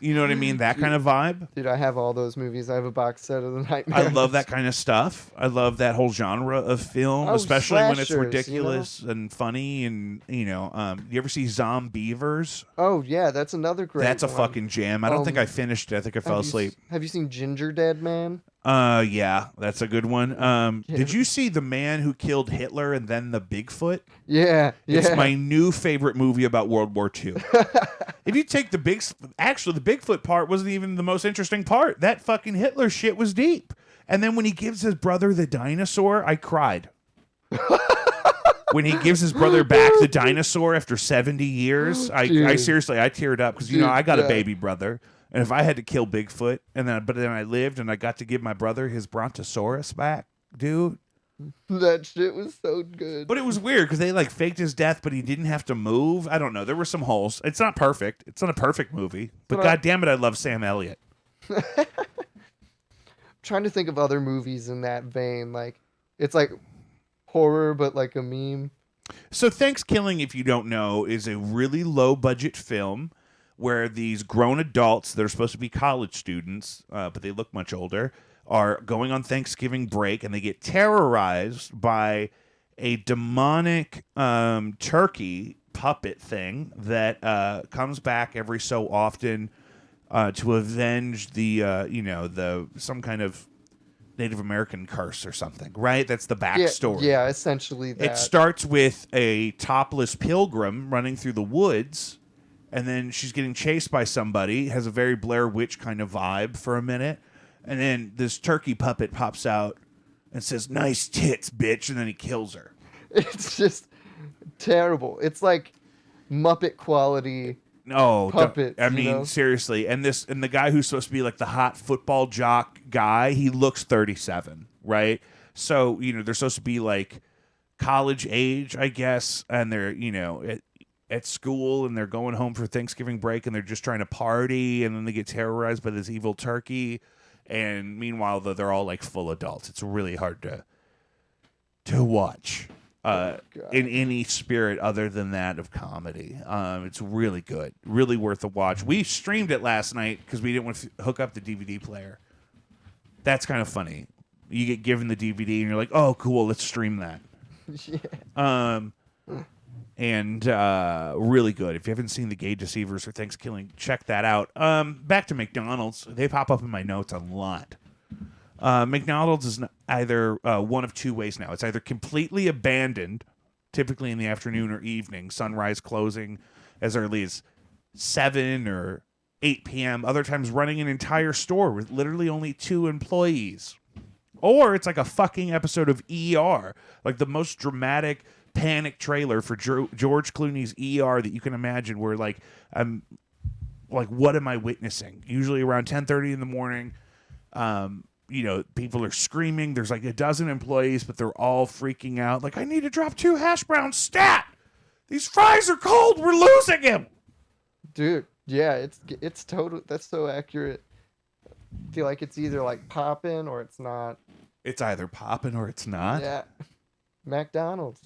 You know what I mean? That kind of vibe. Dude, I have all those movies. I have a box set of the Nightmare. I love that kind of stuff. I love that whole genre of film, especially when it's slashers, ridiculous and funny. And, you ever see Zombievers? Oh, yeah, that's another great That's a one. fucking jam. I don't think I finished it. I think I fell asleep. Have you seen Ginger Dead Man? Yeah, that's a good one. Did you see The Man Who Killed Hitler and Then the Bigfoot? Yeah. It's my new favorite movie about World War II. If you take the Bigfoot part wasn't even the most interesting part. That fucking Hitler shit was deep. And then when he gives his brother the dinosaur, I cried. When he gives his brother back the dinosaur after 70 years, I seriously, I teared up because, I got a baby brother. And if I had to kill Bigfoot, but then I lived and I got to give my brother his Brontosaurus back, dude. That shit was so good. But it was weird because they faked his death, but he didn't have to move. I don't know. There were some holes. It's not perfect. It's not a perfect movie. But God damn it, I love Sam Elliott. Trying to think of other movies in that vein. Like, it's like horror, but like a meme. So Thanksgiving, if you don't know, is a really low budget film where these grown adults that are supposed to be college students, but they look much older, are going on Thanksgiving break, and they get terrorized by a demonic turkey puppet thing that comes back every so often to avenge the some kind of Native American curse or something, right? That's the backstory. Yeah, essentially that. It starts with a topless pilgrim running through the woods, and then she's getting chased by somebody. Has a very Blair Witch kind of vibe for a minute, and then this turkey puppet pops out and says, "Nice tits, bitch," and then he kills her. It's just terrible. It's like Muppet quality. No, puppets, I mean, seriously. And the guy who's supposed to be like the hot football jock guy, he looks 37, right? So, they're supposed to be like college age, I guess, and they're, at school, and they're going home for Thanksgiving break, and they're just trying to party, and then they get terrorized by this evil turkey. And meanwhile, they're all like full adults. It's really hard to watch. In any spirit other than that of comedy. It's really good. Really worth a watch. We streamed it last night because we didn't want to hook up the DVD player. That's kind of funny. You get given the DVD and you're like, oh, cool, let's stream that. And really good. If you haven't seen The Gay Deceivers or Thanksgiving, check that out. Back to McDonald's. They pop up in my notes a lot. McDonald's is either one of two ways now. It's either completely abandoned, typically in the afternoon or evening, sunrise closing as early as 7 or 8 p.m., other times running an entire store with literally only 2 employees. Or it's like a fucking episode of ER, like the most dramatic panic trailer for George Clooney's ER that you can imagine, where I'm like, what am I witnessing? Usually around 10:30 in the morning. People are screaming. There's like a dozen employees, but they're all freaking out. Like, I need to drop 2 hash browns stat. These fries are cold. We're losing him. Dude, yeah, it's total. That's so accurate. I feel like it's either like popping or it's not. It's either popping or it's not. Yeah. McDonald's.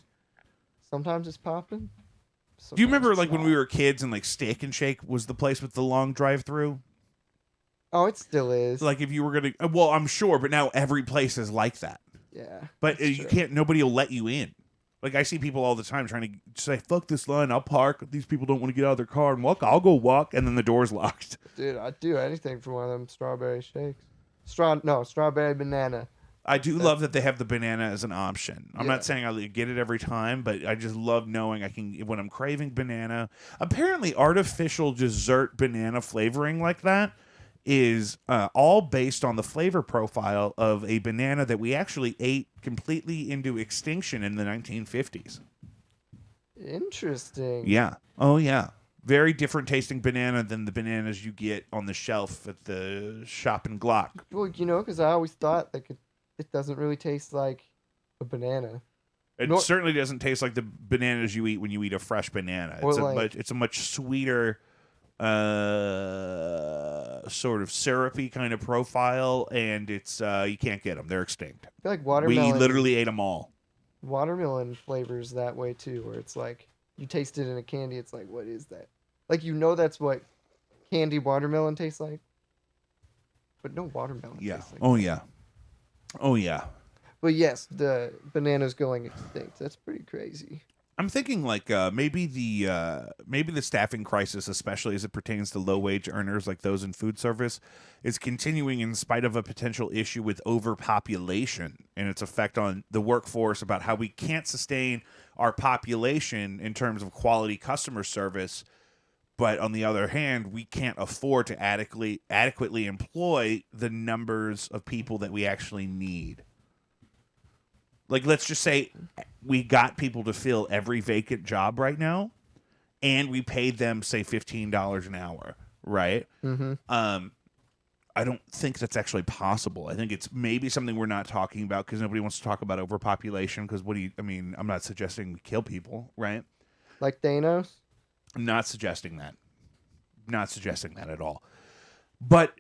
Sometimes it's popping. Do you remember like when we were kids and like Steak and Shake was the place with the long drive-through? Oh, it still is. Like if you were going to, well, I'm sure, but now every place is like that. Yeah. But you can't, nobody will let you in. Like I see people all the time trying to say, fuck this line, I'll park. These people don't want to get out of their car and walk. I'll go walk. And then the door's locked. Dude, I'd do anything for one of them strawberry shakes. Strawberry banana. I do love that they have the banana as an option. I'm not saying I'll get it every time, but I just love knowing I can, when I'm craving banana. Apparently artificial dessert banana flavoring like that is all based on the flavor profile of a banana that we actually ate completely into extinction in the 1950s. Interesting. Yeah. Oh, yeah. Very different tasting banana than the bananas you get on the shelf at the shop in Glock. Well, because I always thought like it doesn't really taste like a banana. It certainly doesn't taste like the bananas you eat when you eat a fresh banana. It's a much sweeter, sort of syrupy kind of profile, and it's you can't get them; they're extinct. I feel like watermelon. We literally ate them all. Watermelon flavors that way too, where it's like you taste it in a candy. It's like, what is that? Like that's what candy watermelon tastes like, but no watermelon. Yeah. Tastes like Oh that. yeah. Oh yeah. But yes, the banana's going extinct. That's pretty crazy. I'm thinking like maybe the staffing crisis, especially as it pertains to low wage earners like those in food service, is continuing in spite of a potential issue with overpopulation and its effect on the workforce, about how we can't sustain our population in terms of quality customer service, but on the other hand, we can't afford to adequately employ the numbers of people that we actually need. Like, let's just say we got people to fill every vacant job right now, and we paid them, say, $15 an hour, right? Mm-hmm. I don't think that's actually possible. I think it's maybe something we're not talking about because nobody wants to talk about overpopulation. Because I'm not suggesting we kill people, right? Like Thanos? I'm not suggesting that. Not suggesting that at all. But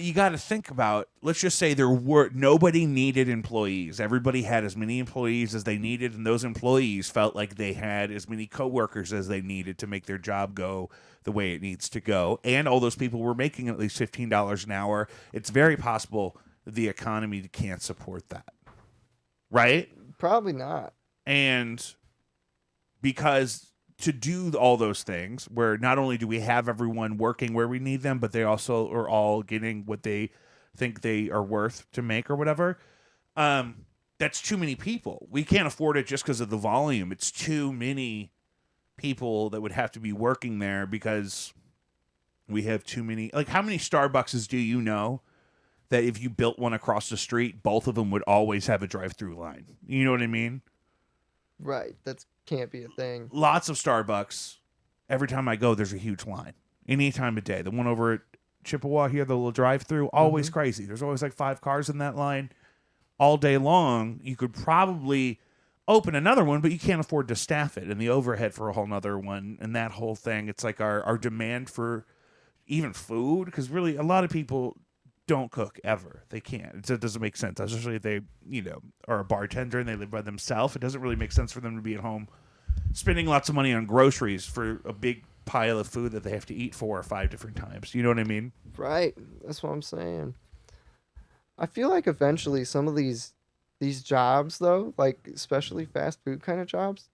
you got to think about, let's just say nobody needed employees. Everybody had as many employees as they needed, and those employees felt like they had as many coworkers as they needed to make their job go the way it needs to go. And all those people were making at least $15 an hour. It's very possible the economy can't support that. Right? Probably not. And because to do all those things, where not only do we have everyone working where we need them, but they also are all getting what they think they are worth to make or whatever. That's too many people. We can't afford it just because of the volume. It's too many people that would have to be working there because we have too many. Like, how many Starbucks do you know that if you built one across the street, both of them would always have a drive-through line? You know what I mean? Right. That can't be a thing. Lots of Starbucks. Every time I go, there's a huge line. Any time of day. The one over at Chippewa here, the little drive-through, always crazy. There's always like 5 cars in that line all day long. You could probably open another one, but you can't afford to staff it, and the overhead for a whole nother one, and that whole thing. It's like our demand for even food, because really a lot of people don't cook ever. They can't. It doesn't make sense, especially if they, are a bartender and they live by themselves. It doesn't really make sense for them to be at home spending lots of money on groceries for a big pile of food that they have to eat 4 or 5 different times. You know what I mean? Right. That's what I'm saying. I feel like eventually some of these jobs, though, like especially fast food kind of jobs,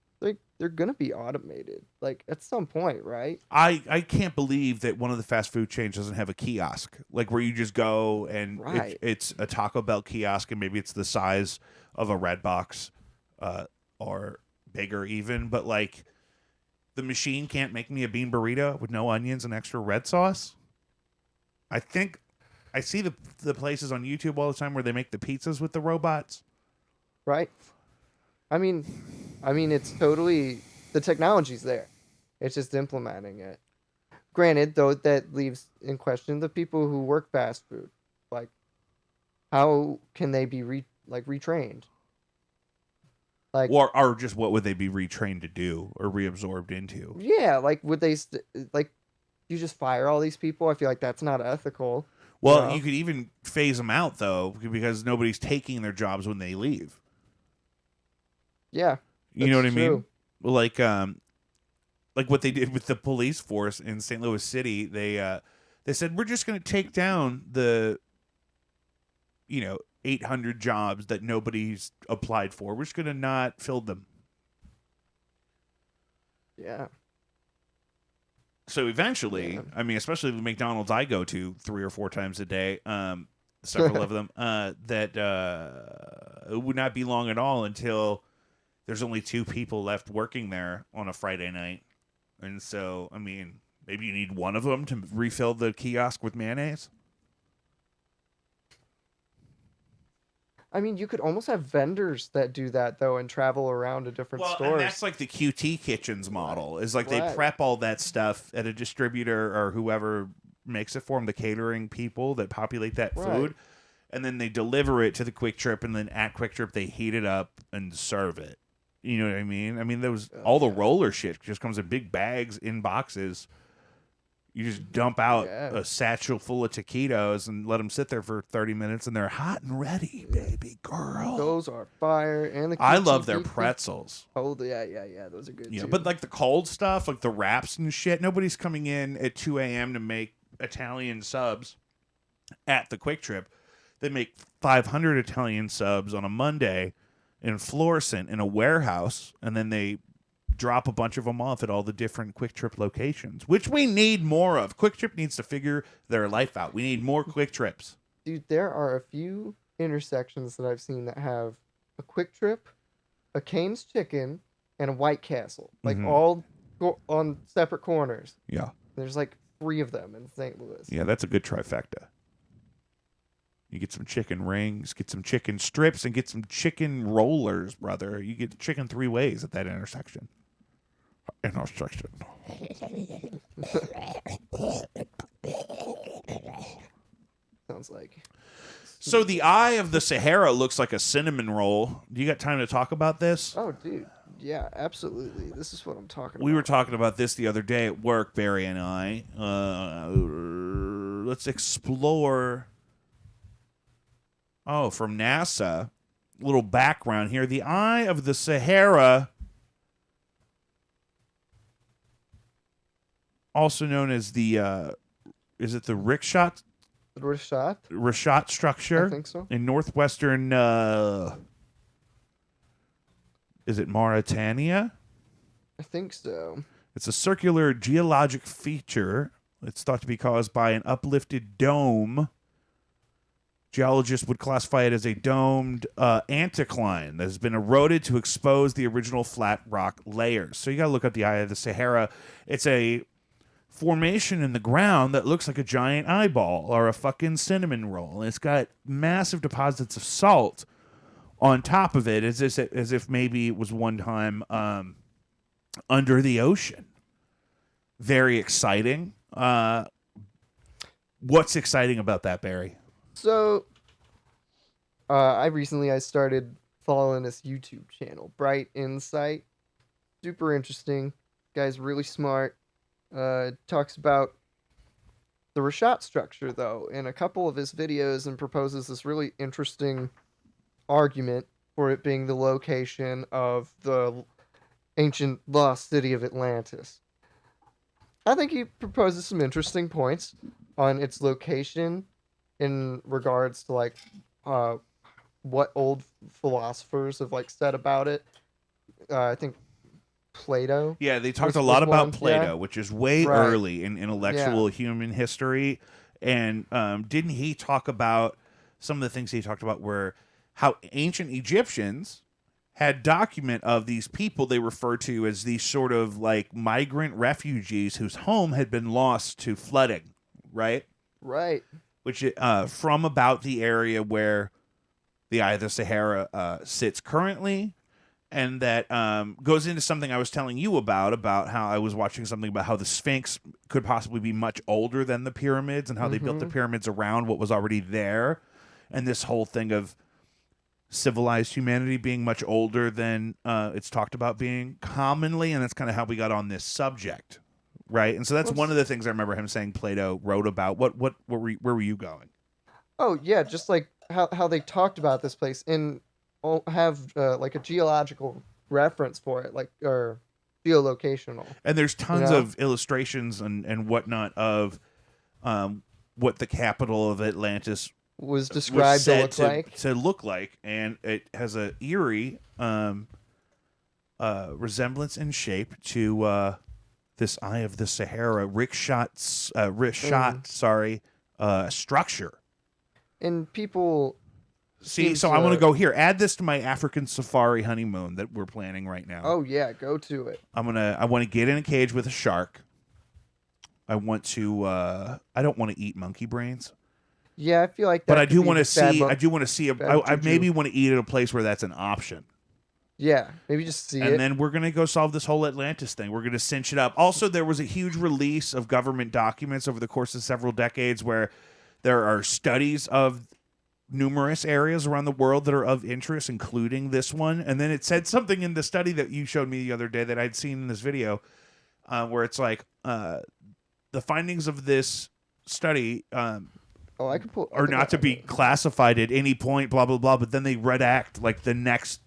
they're gonna be automated, like at some point, right? I can't believe that one of the fast food chains doesn't have a kiosk, like where you just go and Right. it's a Taco Bell kiosk, and maybe it's the size of a Redbox, or bigger even, but like the machine can't make me a bean burrito with no onions and extra red sauce. I think I see the places on YouTube all the time where they make the pizzas with the robots. Right. I mean, it's totally, the technology's there. It's just implementing it. Granted, though, that leaves in question the people who work fast food. Like, how can they be retrained? Like, Or just what would they be retrained to do or reabsorbed into? yeah, like would they you just fire all these people? I feel like that's not ethical. Well, you could even phase them out though, because nobody's taking their jobs when they leave. Yeah. You know what I mean? True. Like what they did with the police force in St. Louis City. They said, we're just going to take down the 800 jobs that nobody's applied for. We're just going to not fill them. Yeah. So eventually, I mean, especially the McDonald's I go to 3 or 4 times a day, several of them, that it would not be long at all until there's only 2 people left working there on a Friday night. And so, I mean, maybe you need one of them to refill the kiosk with mayonnaise. I mean, you could almost have vendors that do that, though, and travel around to different stores. And that's like the QT Kitchens model. Is like they Right. prep all that stuff at a distributor or whoever makes it for them, the catering people that populate that Right. food, and then they deliver it to the Quick Trip, and then at Quick Trip they heat it up and serve it. You know what I mean? I mean, there was all the roller shit just comes in big bags in boxes. You just dump out a satchel full of taquitos and let them sit there for 30 minutes, and they're hot and ready, baby girl. Those are fire, and I love their pretzels. Oh, yeah. Those are good, Yeah, too. but like the cold stuff, like the wraps and shit, nobody's coming in at 2 a.m. to make Italian subs at the Quick Trip. They make 500 Italian subs on a Monday in Florissant in a warehouse, and then they drop a bunch of them off at all the different Quick Trip locations, which we need more of. Quick Trip needs to figure their life out. We need more Quick Trips. Dude, there are a few intersections that I've seen that have a Quick Trip, a Cane's Chicken, and a White Castle. Like, all on separate corners. Yeah. There's like 3 of them in St. Louis. Yeah, that's a good trifecta. You get some chicken rings, get some chicken strips, and get some chicken rollers, brother. You get chicken 3 ways at that intersection. Sounds like. So the Eye of the Sahara looks like a cinnamon roll. Do you got time to talk about this? Oh, dude. Yeah, absolutely. This is what I'm talking about. We were talking about this the other day at work, Barry and I. Let's explore. Oh, from NASA. Little background here. The Eye of the Sahara, also known as the, is it the Richat structure? I think so. In northwestern, is it Mauritania? I think so. It's a circular geologic feature. It's thought to be caused by an uplifted dome. Geologists would classify it as a domed anticline that has been eroded to expose the original flat rock layers. So you got to look at the Eye of the Sahara. It's a formation in the ground that looks like a giant eyeball or a fucking cinnamon roll. And it's got massive deposits of salt on top of it, as if maybe it was one time under the ocean. Very exciting. What's exciting about that, Barry? So, I started following this YouTube channel, Bright Insight. Super interesting. Guy's really smart. Talks about the Rashat structure, though, in a couple of his videos, and proposes this really interesting argument for it being the location of the ancient lost city of Atlantis. I think he proposes some interesting points on its location in regards to like what old philosophers have like said about it. I think Plato. Yeah, they talked was a lot about one, Plato, yeah. which is way Right. early in intellectual human history. And didn't he talk about some of the things he talked about were how ancient Egyptians had document of these people they refer to as these sort of like migrant refugees whose home had been lost to flooding, right? Right. Which from about the area where the Eye of the Sahara sits currently. And that goes into something I was telling you about how I was watching something about how the Sphinx could possibly be much older than the pyramids and how they built the pyramids around what was already there. And this whole thing of civilized humanity being much older than it's talked about being commonly. And that's kind of how we got on this subject, right? And so that's one of the things I remember him saying Plato wrote about. Where were you going? Oh, yeah, just like how they talked about this place and have like a geological reference for it, like, or geolocational. And there's tons You know? of illustrations and whatnot of what the capital of Atlantis Was described to look like. to look like, and it has a eerie resemblance in shape to this Eye of the Sahara structure. And people See, seem so I want to go here. Add this to my African safari honeymoon that we're planning right now. Oh yeah, go to it. I want to get in a cage with a shark. I want to. I don't want to eat monkey brains. Yeah, I feel like that. But I could do be want to bad see. luck. I do want to see. bad I juju. maybe want to eat at a place where that's an option. Yeah, maybe just see And it. then we're gonna go solve this whole Atlantis thing. We're gonna cinch it up. Also, there was a huge release of government documents over the course of several decades where there are studies of numerous areas around the world that are of interest, including this one. And then it said something in the study that you showed me the other day that I'd seen in this video, where it's like the findings of this study I could pull. I are think not I to have be it. classified at any point, blah blah blah. But then they redact like the next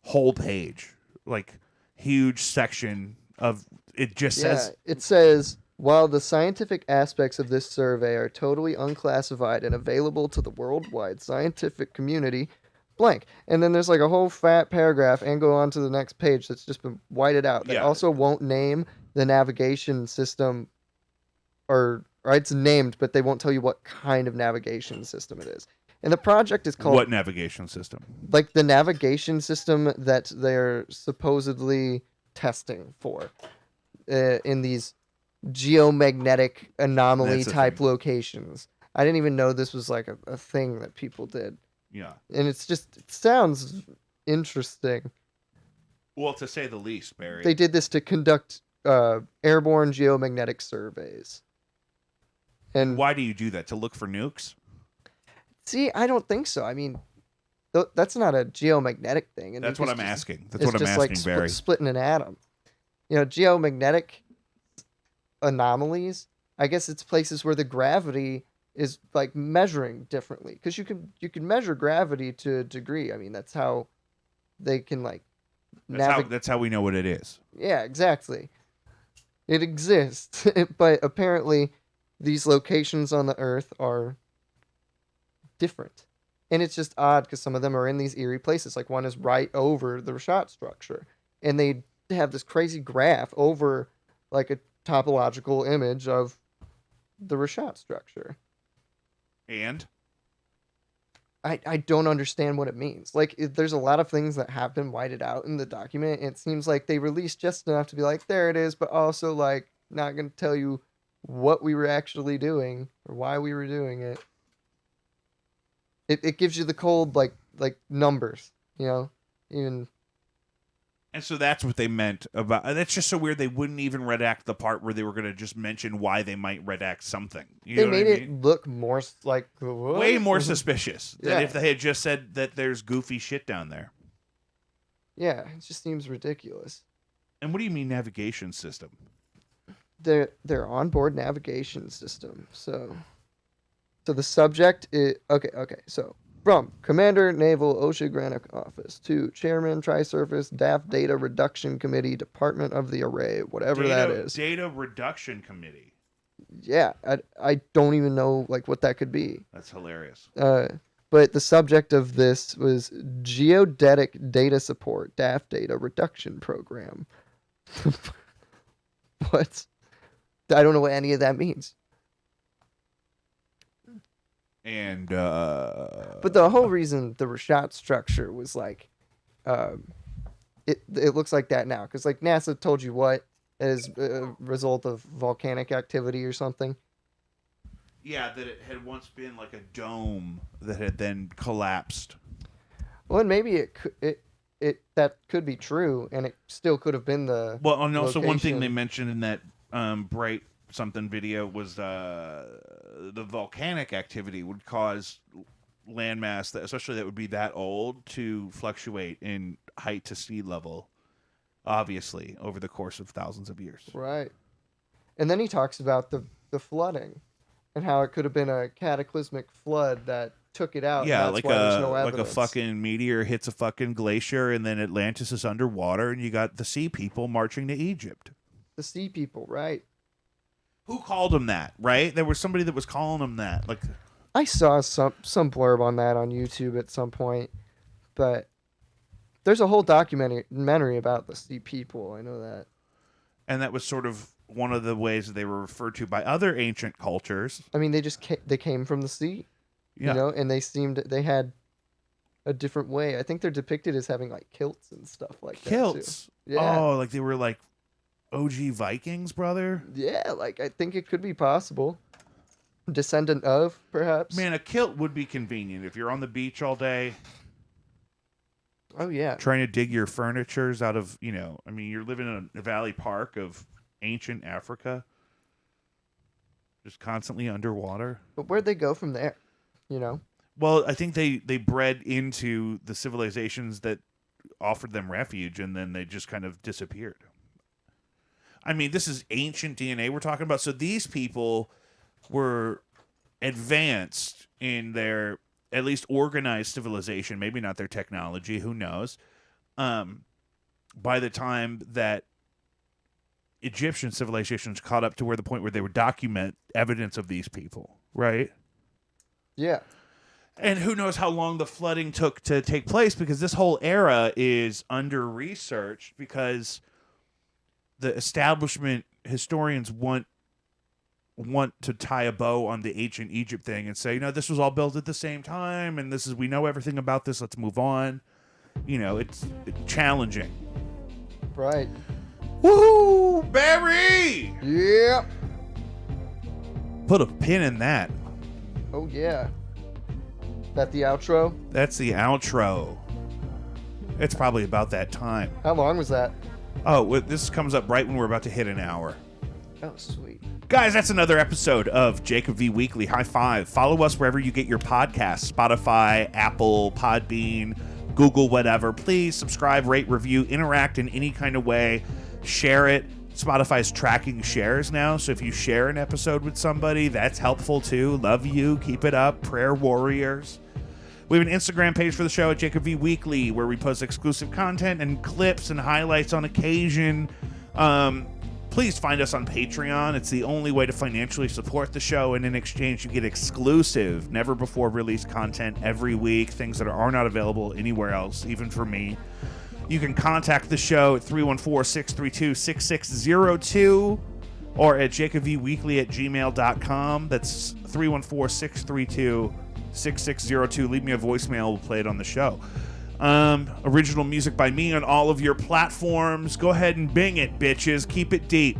whole page, like huge section of it just says It says, while the scientific aspects of this survey are totally unclassified and available to the worldwide scientific community, blank. And then there's like a whole fat paragraph and go on to the next page that's just been whited out. They Yeah. also won't name the navigation system, or it's named, but they won't tell you what kind of navigation system it is. And the project is called what navigation system. like the navigation system that they're supposedly testing for in these geomagnetic anomaly That's a type thing. locations. I didn't even know this was like a thing that people did. Yeah. And it sounds interesting. Well, to say the least, Barry. They did this to conduct airborne geomagnetic surveys. And Why do you do that? To look for nukes? see, I don't think so. I mean, that's not a geomagnetic thing. And That's what I'm just- asking. That's it's what I'm just like asking, Barry. splitting an atom. You know, geomagnetic anomalies. I guess it's places where the gravity is like measuring differently, because you can measure gravity to a degree. I mean, that's how they can like navigate. That's how we know what it is. Yeah, exactly. It exists, but apparently these locations on the Earth are different. And it's just odd because some of them are in these eerie places. Like one is right over the Rashat structure. And they have this crazy graph over like a topological image of the Rashat structure. And I don't understand what it means. Like, there's a lot of things that have been whited out in the document. It seems like they released just enough to be like, there it is, but also, like, not going to tell you what we were actually doing or why we were doing it. It gives you the cold, like numbers, you know? Even... And so that's what they meant about. That's just so weird. They wouldn't even redact the part where they were going to just mention why they might redact something. You They know made what I mean? it look more like what? Way more suspicious than Yeah. if they had just said that there's goofy shit down there. Yeah, it just seems ridiculous. And what do you mean navigation system? Their onboard navigation system. So the subject is okay. So from Commander Naval Oceanic Office to Chairman Tri-Surface DAF Data Reduction Committee, Department of the Array, whatever that is. Data Reduction Committee. Yeah, I don't even know like what that could be. That's hilarious. But the subject of this was Geodetic Data Support DAF Data Reduction Program. What? I don't know what any of that means. And But the whole reason the Rashat structure was like, it looks like that now because like NASA told you what as a result of volcanic activity or something. yeah, that it had once been like a dome that had then collapsed. Well, and maybe it that could be true, and it still could have been the Well, and also one thing location. they mentioned in that Bright something video was the volcanic activity would cause landmass, especially that would be that old, to fluctuate in height to sea level, obviously, over the course of thousands of years. Right. And then he talks about the flooding and how it could have been a cataclysmic flood that took it out. Yeah, and that's like why there's no like a evidence. fucking meteor hits a fucking glacier, and then Atlantis is underwater, and you got the sea people marching to Egypt. The sea people, right? Who called them that? Right? There was somebody that was calling them that. Like, I saw some blurb on that on YouTube at some point, but there's a whole documentary about the sea people. I know that. and that was sort of one of the ways that they were referred to by other ancient cultures. I mean, they came from the sea, Yeah. you know, and they had a different way. I think they're depicted as having like kilts and stuff like Kilts. that too. Yeah. Oh, like they were like OG Vikings, brother. Yeah, like I think it could be possible. Descendant of, perhaps. Man, a kilt would be convenient if you're on the beach all day Oh yeah. trying to dig your furnitures out of, I mean, you're living in a valley park of ancient Africa, just constantly underwater. But where'd they go from there? You know? Well, I think they bred into the civilizations that offered them refuge, and then they just kind of disappeared. I mean, this is ancient DNA we're talking about. So these people were advanced in their at least organized civilization, maybe not their technology, who knows, by the time that Egyptian civilizations caught up to where the point where they would document evidence of these people, right? Yeah. And who knows how long the flooding took to take place, because this whole era is under-researched because the establishment historians want to tie a bow on the ancient Egypt thing and say, this was all built at the same time, and we know everything about this, let's move on. It's challenging. Right. Woohoo, Barry! Yeah. Put a pin in that. Oh yeah. That the outro? That's the outro. It's probably about that time. How long was that? Oh, this comes up right when we're about to hit an hour. Oh sweet. Guys, that's another episode of Jacob V Weekly. High five. Follow us wherever you get your podcasts. Spotify, Apple, Podbean, Google, whatever. Please subscribe, rate, review, interact in any kind of way. Share it. Spotify's tracking shares now, so if you share an episode with somebody, that's helpful too. Love you. Keep it up. Prayer warriors. We have an Instagram page for the show at Jacob V Weekly, where we post exclusive content and clips and highlights on occasion. Please find us on Patreon. It's the only way to financially support the show, and in exchange, you get exclusive, never-before-released content every week, things that are not available anywhere else, even for me. You can contact the show at 314-632-6602 or at jacobvweekly@gmail.com. That's 314-632-6602. Leave me a voicemail. We'll play it on the show. Original music by me on all of your platforms. Go ahead and bing it, bitches. Keep it deep.